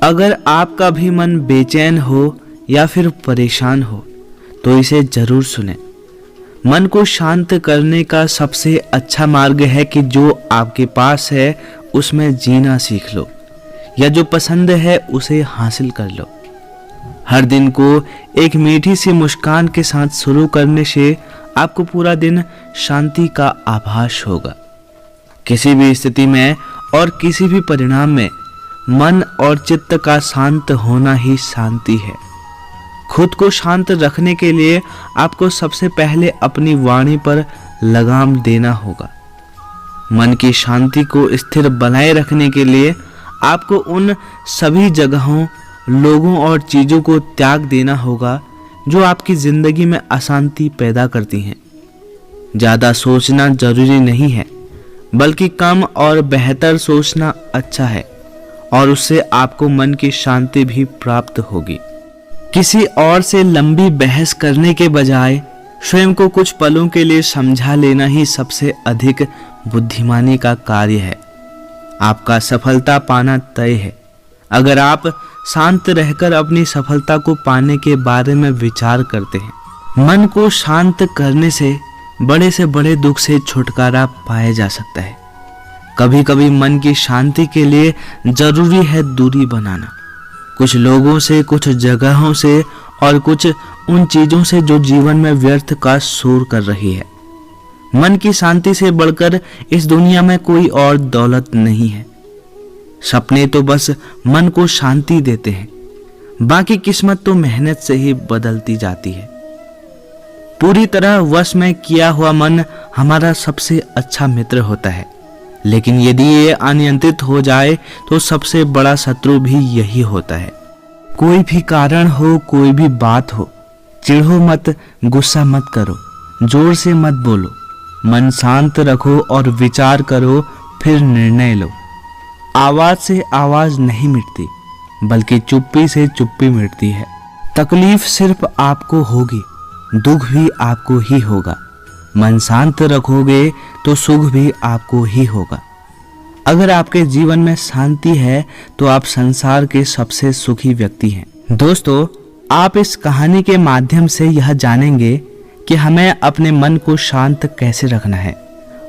अगर आपका भी मन बेचैन हो या फिर परेशान हो तो इसे जरूर सुने। मन को शांत करने का सबसे अच्छा मार्ग है कि जो आपके पास है उसमें जीना सीख लो, या जो पसंद है उसे हासिल कर लो। हर दिन को एक मीठी सी मुस्कान के साथ शुरू करने से आपको पूरा दिन शांति का आभास होगा। किसी भी स्थिति में और किसी भी परिणाम में मन और चित्त का शांत होना ही शांति है। खुद को शांत रखने के लिए आपको सबसे पहले अपनी वाणी पर लगाम देना होगा। मन की शांति को स्थिर बनाए रखने के लिए आपको उन सभी जगहों, लोगों और चीजों को त्याग देना होगा जो आपकी जिंदगी में अशांति पैदा करती हैं। ज्यादा सोचना जरूरी नहीं है, बल्कि कम और बेहतर सोचना अच्छा है, और उससे आपको मन की शांति भी प्राप्त होगी। किसी और से लंबी बहस करने के बजाय स्वयं को कुछ पलों के लिए समझा लेना ही सबसे अधिक बुद्धिमानी का कार्य है। आपका सफलता पाना तय है अगर आप शांत रहकर अपनी सफलता को पाने के बारे में विचार करते हैं। मन को शांत करने से बड़े बड़े दुख से छुटकारा पाया जा सकता है। कभी कभी मन की शांति के लिए जरूरी है दूरी बनाना, कुछ लोगों से, कुछ जगहों से और कुछ उन चीजों से जो जीवन में व्यर्थ का शोर कर रही है। मन की शांति से बढ़कर इस दुनिया में कोई और दौलत नहीं है। सपने तो बस मन को शांति देते हैं, बाकी किस्मत तो मेहनत से ही बदलती जाती है। पूरी तरह वश में किया हुआ मन हमारा सबसे अच्छा मित्र होता है, लेकिन यदि ये अनियंत्रित हो जाए तो सबसे बड़ा शत्रु भी यही होता है। कोई भी कारण हो, कोई भी बात हो, चिढ़ो मत, गुस्सा मत करो, जोर से मत बोलो, मन शांत रखो और विचार करो, फिर निर्णय लो। आवाज से आवाज नहीं मिटती, बल्कि चुप्पी से चुप्पी मिटती है। तकलीफ सिर्फ आपको होगी, दुख भी आपको ही होगा। मन शांत रखोगे तो सुख भी आपको ही होगा। अगर आपके जीवन में शांति है तो आप संसार के सबसे सुखी व्यक्ति हैं। दोस्तों, आप इस कहानी के माध्यम से यह जानेंगे कि हमें अपने मन को शांत कैसे रखना है,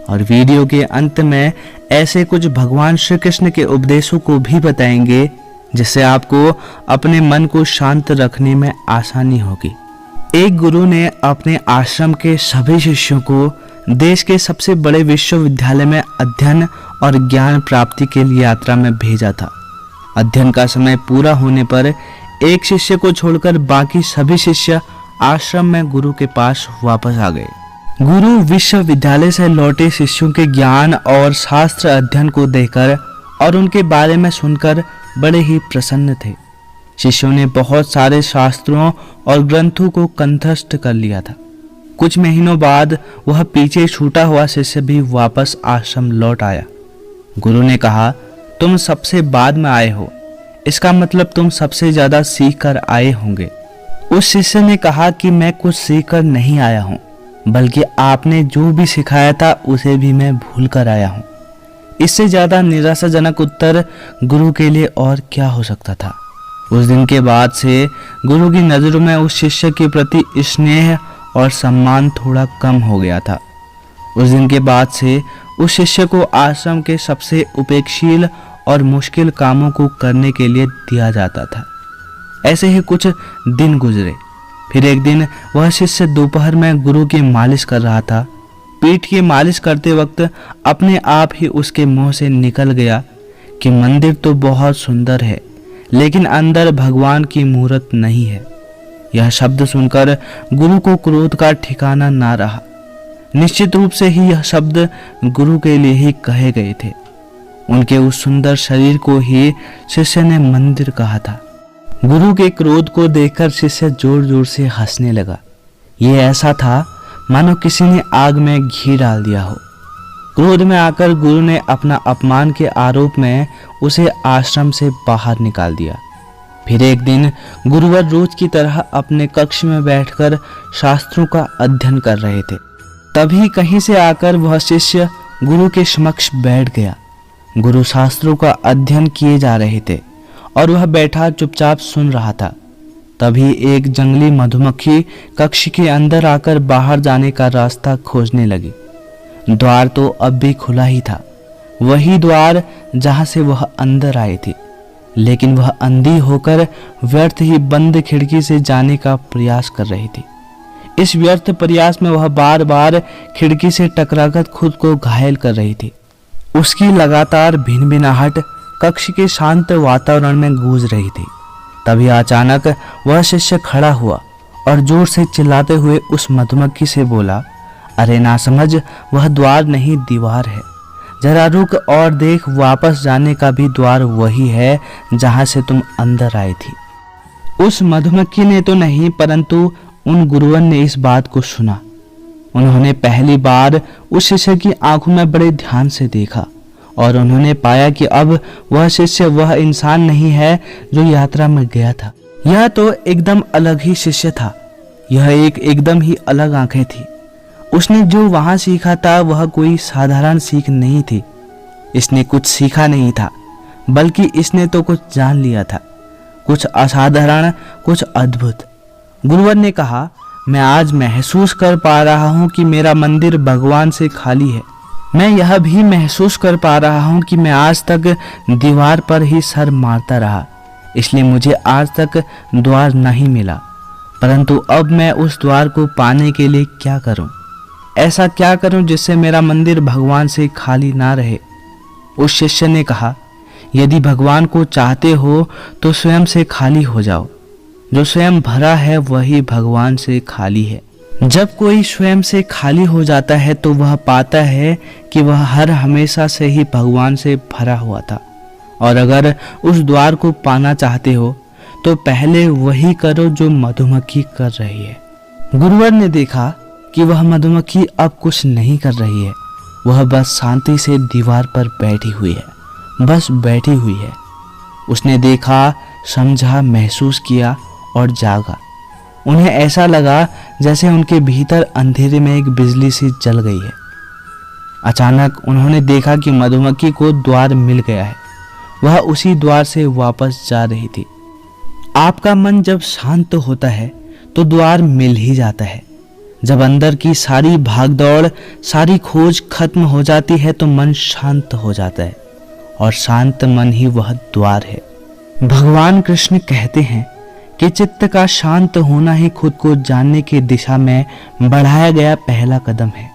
और वीडियो के अंत में ऐसे कुछ भगवान श्री कृष्ण के उपदेशों को भी बताएंगे जिससे आपको अपने मन को शांत रखने में आसानी होगी। एक गुरु ने अपने आश्रम के सभी शिष्यों को देश के सबसे बड़े विश्वविद्यालय में अध्ययन और ज्ञान प्राप्ति के लिए यात्रा में भेजा था। अध्ययन का समय पूरा होने पर एक शिष्य को छोड़कर बाकी सभी शिष्य आश्रम में गुरु के पास वापस आ गए। गुरु विश्वविद्यालय से लौटे शिष्यों के ज्ञान और शास्त्र अध्ययन को देखकर और उनके बारे में सुनकर बड़े ही प्रसन्न थे। शिष्यों ने बहुत सारे शास्त्रों और ग्रंथों को कंठस्थ कर लिया था। कुछ महीनों बाद वह पीछे छूटा हुआ शिष्य भी वापस आश्रम लौट आया। गुरु ने कहा, तुम सबसे बाद में आए हो, इसका मतलब तुम सबसे ज्यादा सीख कर आए होंगे। उस शिष्य ने कहा कि मैं कुछ सीख कर नहीं आया हूँ, बल्कि आपने जो भी सिखाया था उसे भी मैं भूल कर आया हूँ। इससे ज्यादा निराशाजनक उत्तर गुरु के लिए और क्या हो सकता था। उस दिन के बाद से गुरु की नजरों में उस शिष्य के प्रति स्नेह और सम्मान थोड़ा कम हो गया था। उस दिन के बाद से उस शिष्य को आश्रम के सबसे उपेक्षील और मुश्किल कामों को करने के लिए दिया जाता था। ऐसे ही कुछ दिन गुजरे। फिर एक दिन वह शिष्य दोपहर में गुरु की मालिश कर रहा था। पीठ की मालिश करते वक्त अपने आप ही उसके मुंह से निकल गया कि मंदिर तो बहुत सुंदर है, लेकिन अंदर भगवान की मूर्त नहीं है। यह शब्द सुनकर गुरु को क्रोध का ठिकाना ना रहा। निश्चित रूप से ही यह शब्द गुरु के लिए ही कहे गए थे। उनके उस सुंदर शरीर को ही शिष्य ने मंदिर कहा था। गुरु के क्रोध को देखकर शिष्य जोर जोर से हंसने लगा। ये ऐसा था मानो किसी ने आग में घी डाल दिया हो। क्रोध में आकर गुरु ने अपना अपमान के आरोप में उसे आश्रम से बाहर निकाल दिया। फिर एक दिन गुरुवर रोज की तरह अपने कक्ष में बैठकर शास्त्रों का अध्ययन कर रहे थे। तभी कहीं से आकर वह शिष्य गुरु के समक्ष बैठ गया। गुरु शास्त्रों का अध्ययन किए जा रहे थे और वह बैठा चुपचाप सुन रहा था। तभी एक जंगली मधुमक्खी कक्ष के अंदर आकर बाहर जाने का रास्ता खोजने लगी। द्वार तो अब भी खुला ही था, वही द्वार जहां से वह अंदर आई थी, लेकिन वह अंधी होकर व्यर्थ ही बंद खिड़की से जाने का प्रयास कर रही थी। इस व्यर्थ प्रयास में वह बार बार खिड़की से टकराकर खुद को घायल कर रही थी। उसकी लगातार भिनभिनाहट कक्ष के शांत वातावरण में गूंज रही थी। तभी अचानक वह शिष्य खड़ा हुआ और जोर से चिल्लाते हुए उस मधुमक्खी से बोला, अरे नासमझ, वह द्वार नहीं दीवार है। जरा रुक और देख, वापस जाने का भी द्वार वही है जहां से तुम अंदर आई थी। उस मधुमक्खी ने तो नहीं, परंतु उन गुरुवर ने इस बात को सुना। उन्होंने पहली बार उस शिष्य की आंखों में बड़े ध्यान से देखा और उन्होंने पाया कि अब वह शिष्य वह इंसान नहीं है जो यात्रा में गया था। यह तो एकदम अलग ही शिष्य था। यह एक एकदम ही अलग आंखें थी। उसने जो वहां सीखा था वह कोई साधारण सीख नहीं थी। इसने कुछ सीखा नहीं था, बल्कि इसने तो कुछ जान लिया था, कुछ असाधारण, कुछ अद्भुत। गुरुवर ने कहा, मैं आज महसूस कर पा रहा हूं कि मेरा मंदिर भगवान से खाली है। मैं यह भी महसूस कर पा रहा हूं कि मैं आज तक दीवार पर ही सर मारता रहा, इसलिए मुझे आज तक द्वार नहीं मिला। परंतु अब मैं उस द्वार को पाने के लिए क्या करूं? ऐसा क्या करूं जिससे मेरा मंदिर भगवान से खाली ना रहे? उस शिष्य ने कहा, यदि भगवान को चाहते हो तो स्वयं से खाली हो जाओ। जो स्वयं भरा है वही भगवान से खाली है। जब कोई स्वयं से खाली हो जाता है तो वह पाता है कि वह हर हमेशा से ही भगवान से भरा हुआ था। और अगर उस द्वार को पाना चाहते हो तो पहले वही करो जो मधुमक्खी कर रही है। गुरुवर ने देखा कि वह मधुमक्खी अब कुछ नहीं कर रही है। वह बस शांति से दीवार पर बैठी हुई है, बस बैठी हुई है। उसने देखा, समझा, महसूस किया और जागा। उन्हें ऐसा लगा जैसे उनके भीतर अंधेरे में एक बिजली सी जल गई है। अचानक उन्होंने देखा कि मधुमक्खी को द्वार मिल गया है। वह उसी द्वार से वापस जा रही थी। आपका मन जब शांत होता है तो द्वार मिल ही जाता है। जब अंदर की सारी भागदौड़, सारी खोज खत्म हो जाती है तो मन शांत हो जाता है, और शांत मन ही वह द्वार है। भगवान कृष्ण कहते हैं कि चित्त का शांत होना ही खुद को जानने की दिशा में बढ़ाया गया पहला कदम है।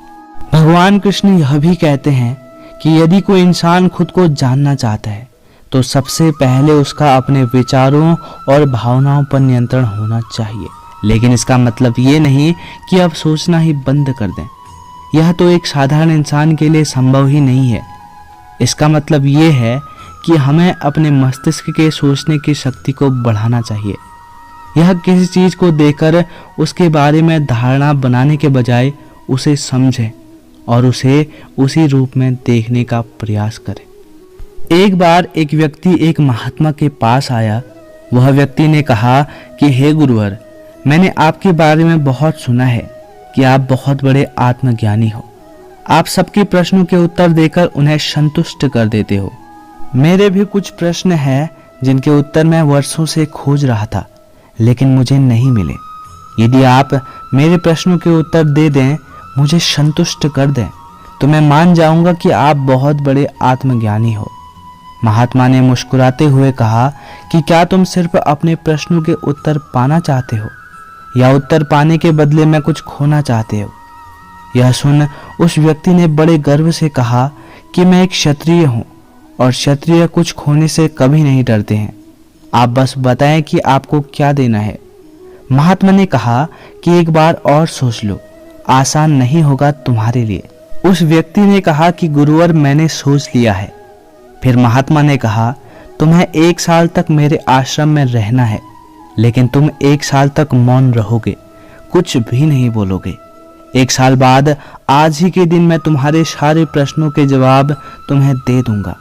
भगवान कृष्ण यह भी कहते हैं कि यदि कोई इंसान खुद को जानना चाहता है तो सबसे पहले उसका अपने विचारों और भावनाओं पर नियंत्रण होना चाहिए। लेकिन इसका मतलब ये नहीं कि अब सोचना ही बंद कर दें। यह तो एक साधारण इंसान के लिए संभव ही नहीं है। इसका मतलब ये है कि हमें अपने मस्तिष्क के सोचने की शक्ति को बढ़ाना चाहिए। यह किसी चीज को देखकर उसके बारे में धारणा बनाने के बजाय उसे समझें और उसे उसी रूप में देखने का प्रयास करें। एक बार एक व्यक्ति एक महात्मा के पास आया। वह व्यक्ति ने कहा कि हे गुरुवर, मैंने आपके बारे में बहुत सुना है कि आप बहुत बड़े आत्मज्ञानी हो। आप सबके प्रश्नों के उत्तर देकर उन्हें संतुष्ट कर देते हो। मेरे भी कुछ प्रश्न हैं जिनके उत्तर मैं वर्षों से खोज रहा था, लेकिन मुझे नहीं मिले। यदि आप मेरे प्रश्नों के उत्तर दे दें, मुझे संतुष्ट कर दें, तो मैं मान जाऊंगा कि आप बहुत बड़े आत्मज्ञानी हो। महात्मा ने मुस्कुराते हुए कहा कि क्या तुम सिर्फ अपने प्रश्नों के उत्तर पाना चाहते हो, या उत्तर पाने के बदले में कुछ खोना चाहते हो? यह सुन उस व्यक्ति ने बड़े गर्व से कहा कि मैं एक क्षत्रिय हूँ और क्षत्रिय कुछ खोने से कभी नहीं डरते हैं। आप बस बताएं कि आपको क्या देना है। महात्मा ने कहा कि एक बार और सोच लो, आसान नहीं होगा तुम्हारे लिए। उस व्यक्ति ने कहा कि गुरुवर, मैंने सोच लिया है। फिर महात्मा ने कहा, तुम्हें 1 साल तक मेरे आश्रम में रहना है, लेकिन तुम 1 साल तक मौन रहोगे, कुछ भी नहीं बोलोगे। 1 साल बाद आज ही के दिन मैं तुम्हारे सारे प्रश्नों के जवाब तुम्हें दे दूंगा।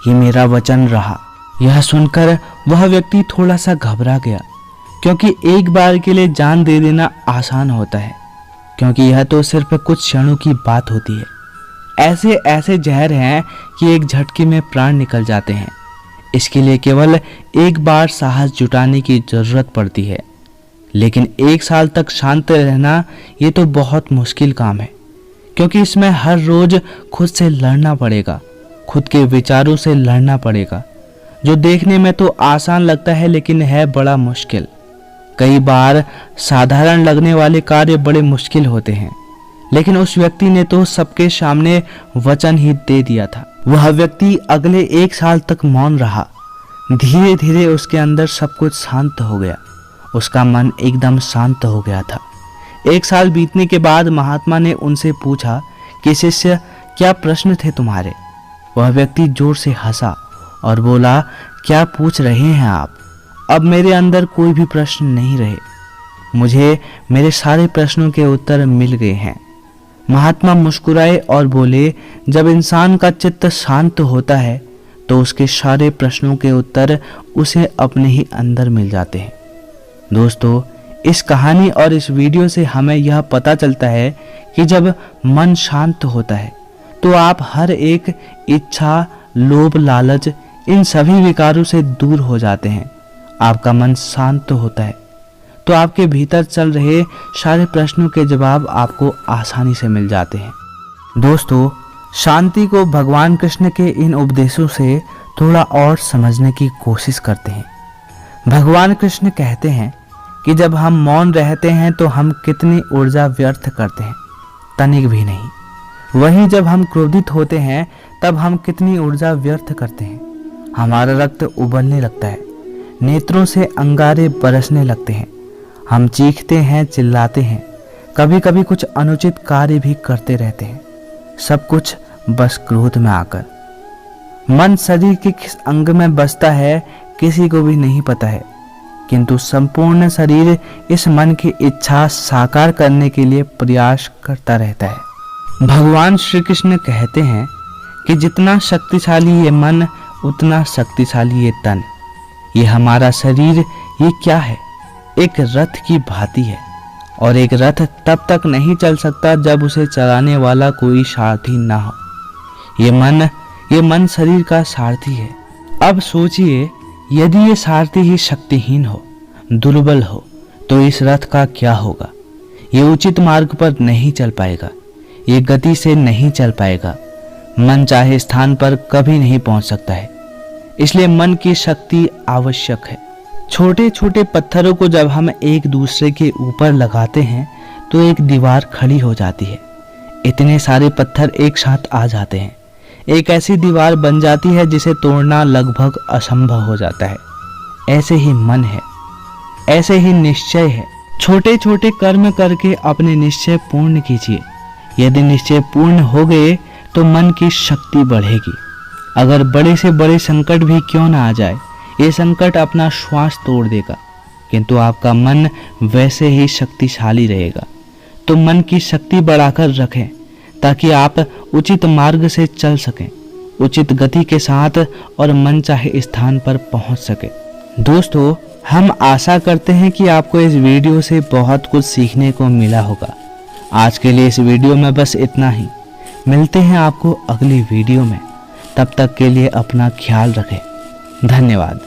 ये मेरा वचन रहा। यह सुनकर वह व्यक्ति थोड़ा सा घबरा गया, क्योंकि एक बार के लिए जान दे देना आसान होता है, क्योंकि यह तो सिर्फ कुछ क्षणों की बात होती है। ऐसे ऐसे जहर हैं कि एक झटके में प्राण निकल जाते हैं। इसके लिए केवल एक बार साहस जुटाने की जरूरत पड़ती है, लेकिन 1 साल तक शांत रहना ये तो बहुत मुश्किल काम है, क्योंकि इसमें हर रोज खुद से लड़ना पड़ेगा, खुद के विचारों से लड़ना पड़ेगा, जो देखने में तो आसान लगता है लेकिन है बड़ा मुश्किल। कई बार साधारण लगने वाले कार्य बड़े मुश्किल होते हैं, लेकिन उस व्यक्ति ने तो सबके सामने वचन ही दे दिया था। वह व्यक्ति अगले 1 साल तक मौन रहा। धीरे धीरे उसके अंदर सब कुछ शांत हो गया, उसका मन एकदम शांत हो गया था। 1 साल बीतने के बाद महात्मा ने उनसे पूछा कि शिष्य, क्या प्रश्न थे तुम्हारे? वह व्यक्ति जोर से हंसा और बोला, क्या पूछ रहे हैं आप? अब मेरे अंदर कोई भी प्रश्न नहीं रहे, मुझे मेरे सारे प्रश्नों के उत्तर मिल गए हैं। महात्मा मुस्कुराए और बोले, जब इंसान का चित्त शांत होता है तो उसके सारे प्रश्नों के उत्तर उसे अपने ही अंदर मिल जाते हैं। दोस्तों, इस कहानी और इस वीडियो से हमें यह पता चलता है कि जब मन शांत होता है तो आप हर एक इच्छा, लोभ, लालच, इन सभी विकारों से दूर हो जाते हैं। आपका मन शांत होता है तो आपके भीतर चल रहे सारे प्रश्नों के जवाब आपको आसानी से मिल जाते हैं। दोस्तों, शांति को भगवान कृष्ण के इन उपदेशों से थोड़ा और समझने की कोशिश करते हैं। भगवान कृष्ण कहते हैं कि जब हम मौन रहते हैं तो हम कितनी ऊर्जा व्यर्थ करते हैं, तनिक भी नहीं। वहीं जब हम क्रोधित होते हैं तब हम कितनी ऊर्जा व्यर्थ करते हैं। हमारा रक्त उबलने लगता है, नेत्रों से अंगारे बरसने लगते हैं, हम चीखते हैं, चिल्लाते हैं, कभी कभी कुछ अनुचित कार्य भी करते रहते हैं, सब कुछ बस क्रोध में आकर। मन शरीर के किस अंग में बसता है किसी को भी नहीं पता है, किंतु संपूर्ण शरीर इस मन की इच्छा साकार करने के लिए प्रयास करता रहता है। भगवान श्री कृष्ण कहते हैं कि जितना शक्तिशाली ये मन उतना शक्तिशाली ये तन। ये हमारा शरीर ये क्या है? एक रथ की भांति है, और एक रथ तब तक नहीं चल सकता जब उसे चलाने वाला कोई सारथी ना हो। ये मन शरीर का सारथी है। अब सोचिए, यदि ये सारथी ही शक्तिहीन हो, दुर्बल हो, तो इस रथ का क्या होगा? ये उचित मार्ग पर नहीं चल पाएगा, ये गति से नहीं चल पाएगा, मन चाहे स्थान पर कभी नहीं पहुंच सकता है। इसलिए मन की शक्ति आवश्यक है। छोटे छोटे पत्थरों को जब हम एक दूसरे के ऊपर लगाते हैं तो एक दीवार खड़ी हो जाती है। इतने सारे पत्थर एक साथ आ जाते हैं, एक ऐसी दीवार बन जाती है जिसे तोड़ना लगभग असंभव हो जाता है। ऐसे ही मन है, ऐसे ही निश्चय है। छोटे छोटे कर्म करके अपने निश्चय पूर्ण कीजिए। यदि निश्चय पूर्ण हो गए तो मन की शक्ति बढ़ेगी। अगर बड़े से बड़े संकट भी क्यों ना आ जाए, ये संकट अपना श्वास तोड़ देगा, किंतु आपका मन वैसे ही शक्तिशाली रहेगा। तो मन की शक्ति बढ़ाकर रखें ताकि आप उचित मार्ग से चल सकें, उचित गति के साथ, और मन चाहे स्थान पर पहुंच सके। दोस्तों, हम आशा करते हैं कि आपको इस वीडियो से बहुत कुछ सीखने को मिला होगा। आज के लिए इस वीडियो में बस इतना ही। मिलते हैं आपको अगली वीडियो में। तब तक के लिए अपना ख्याल रखें। धन्यवाद।